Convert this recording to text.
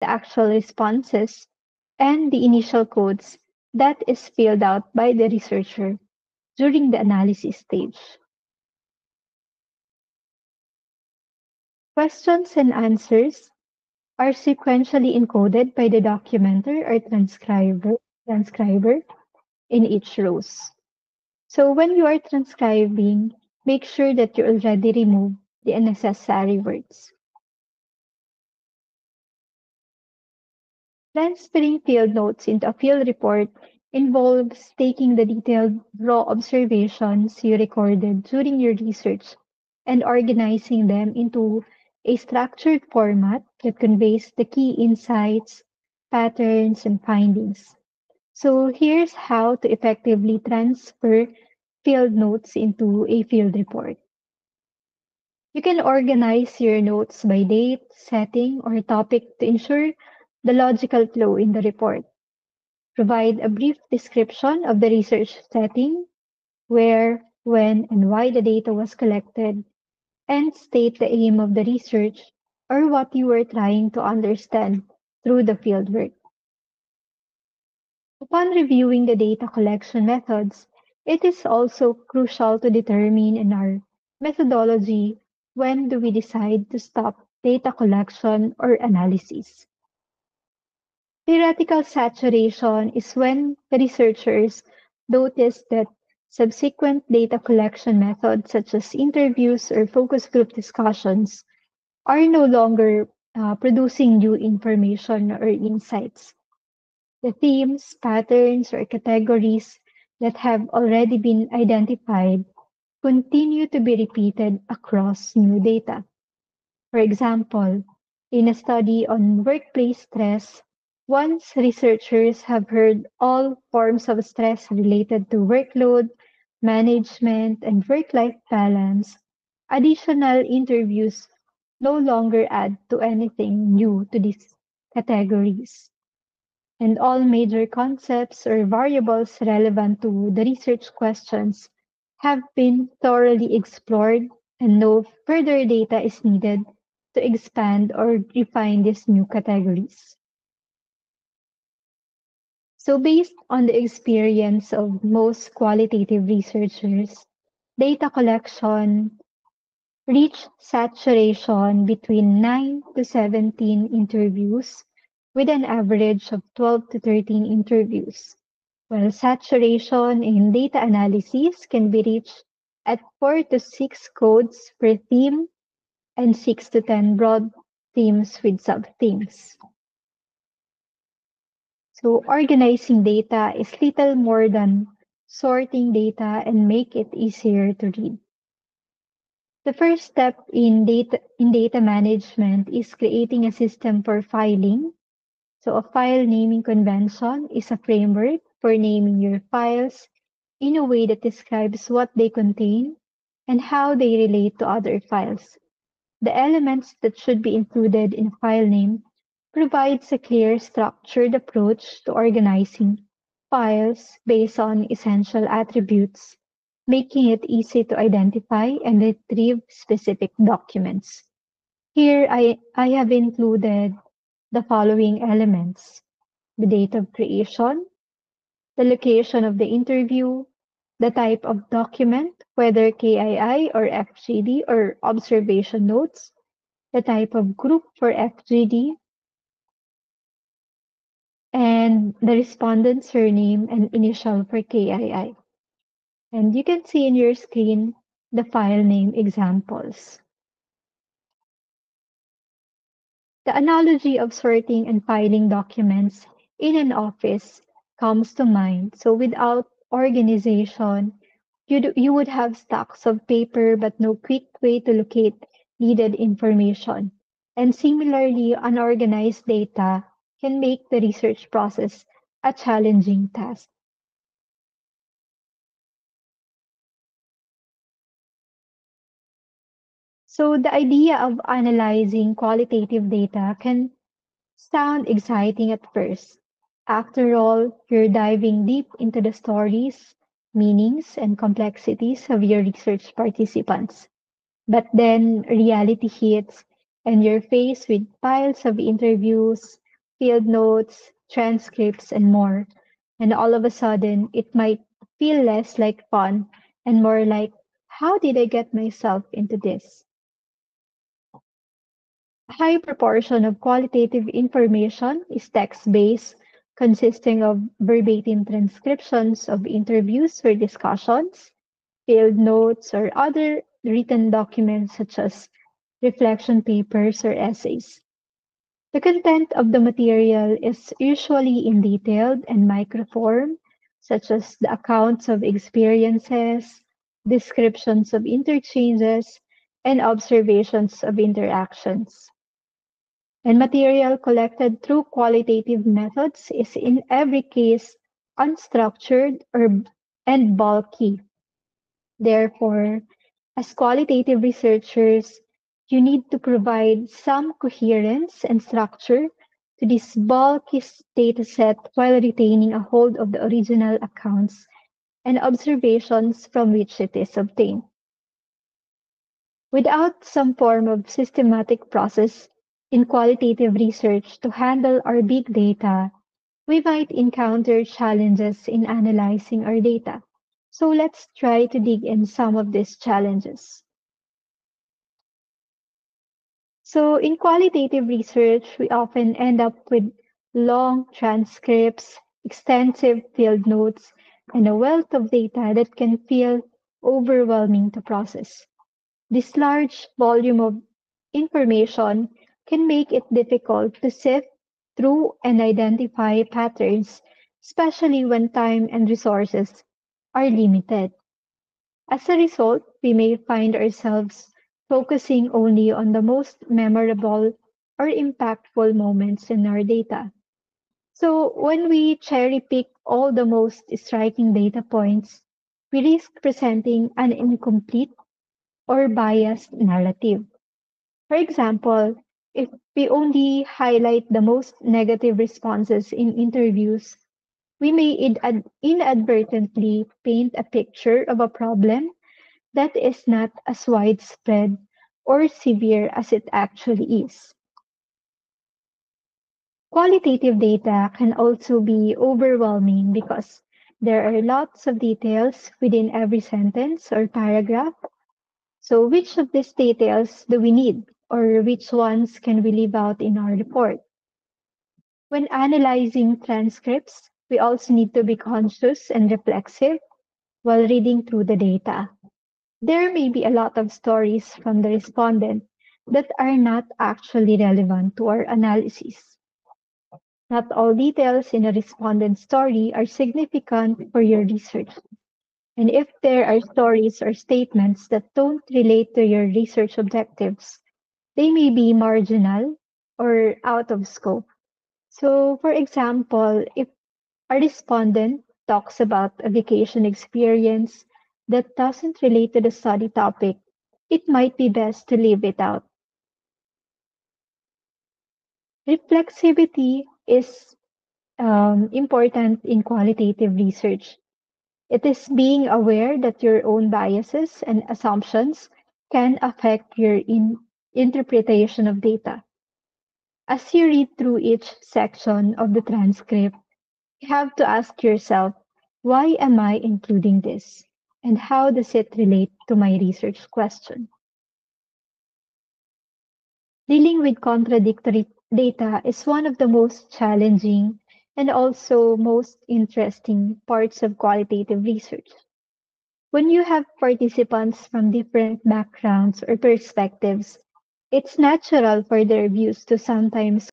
the actual responses, and the initial codes that is filled out by the researcher during the analysis stage. Questions and answers are sequentially encoded by the documenter or transcriber in each rows. So when you are transcribing, make sure that you already remove the unnecessary words. Transferring field notes into a field report involves taking the detailed raw observations you recorded during your research and organizing them into a structured format that conveys the key insights, patterns, and findings. So here's how to effectively transfer field notes into a field report. You can organize your notes by date, setting, or topic to ensure the logical flow in the report. Provide a brief description of the research setting, where, when, and why the data was collected, and state the aim of the research or what you were trying to understand through the fieldwork. Upon reviewing the data collection methods, it is also crucial to determine in our methodology when do we decide to stop data collection or analysis. Theoretical saturation is when the researchers notice that subsequent data collection methods such as interviews or focus group discussions are no longer producing new information or insights. The themes, patterns, or categories that have already been identified continue to be repeated across new data. For example, in a study on workplace stress, once researchers have heard all forms of stress related to workload, management, and work life balance, additional interviews no longer add to anything new to these categories. And all major concepts or variables relevant to the research questions have been thoroughly explored, and no further data is needed to expand or refine these new categories. So, based on the experience of most qualitative researchers, data collection reached saturation between 9 to 17 interviews with an average of 12 to 13 interviews, while saturation in data analysis can be reached at 4 to 6 codes per theme and 6 to 10 broad themes with sub-themes. So organizing data is little more than sorting data and make it easier to read. The first step in data management is creating a system for filing. So a file naming convention is a framework for naming your files in a way that describes what they contain and how they relate to other files. The elements that should be included in a file name provides a clear, structured approach to organizing files based on essential attributes, making it easy to identify and retrieve specific documents. Here, I have included the following elements: the date of creation, the location of the interview, the type of document, whether KII or FGD or observation notes, the type of group for FGD, and the respondent surname and initial for KII. And you can see in your screen the file name examples. The analogy of sorting and filing documents in an office comes to mind. So without organization, you would have stacks of paper but no quick way to locate needed information. And similarly, unorganized data can make the research process a challenging task. So the idea of analyzing qualitative data can sound exciting at first. After all, you're diving deep into the stories, meanings, and complexities of your research participants. But then reality hits, and you're faced with piles of interviews, field notes, transcripts, and more. And all of a sudden, it might feel less like fun and more like, how did I get myself into this? A high proportion of qualitative information is text-based, consisting of verbatim transcriptions of interviews or discussions, field notes, or other written documents such as reflection papers or essays. The content of the material is usually in detailed and microform, such as the accounts of experiences, descriptions of interchanges, and observations of interactions. And material collected through qualitative methods is in every case unstructured and bulky. Therefore, as qualitative researchers, you need to provide some coherence and structure to this bulky dataset while retaining a hold of the original accounts and observations from which it is obtained. Without some form of systematic process in qualitative research to handle our big data, we might encounter challenges in analyzing our data. So let's try to dig in some of these challenges. So in qualitative research, we often end up with long transcripts, extensive field notes, and a wealth of data that can feel overwhelming to process. This large volume of information can make it difficult to sift through and identify patterns, especially when time and resources are limited. As a result, we may find ourselves focusing only on the most memorable or impactful moments in our data. So, when we cherry pick all the most striking data points, we risk presenting an incomplete or biased narrative. For example, if we only highlight the most negative responses in interviews, we may inadvertently paint a picture of a problem that is not as widespread or severe as it actually is. Qualitative data can also be overwhelming because there are lots of details within every sentence or paragraph. So, which of these details do we need, or which ones can we leave out in our report? When analyzing transcripts, we also need to be conscious and reflexive while reading through the data. There may be a lot of stories from the respondent that are not actually relevant to our analysis. Not all details in a respondent story are significant for your research. And if there are stories or statements that don't relate to your research objectives, they may be marginal or out of scope. So, for example, if a respondent talks about a vacation experience that doesn't relate to the study topic, it might be best to leave it out. Reflexivity is important in qualitative research. It is being aware that your own biases and assumptions can affect your interpretation of data. As you read through each section of the transcript, you have to ask yourself, why am I including this? And how does it relate to my research question? Dealing with contradictory data is one of the most challenging and also most interesting parts of qualitative research. When you have participants from different backgrounds or perspectives, it's natural for their views to sometimes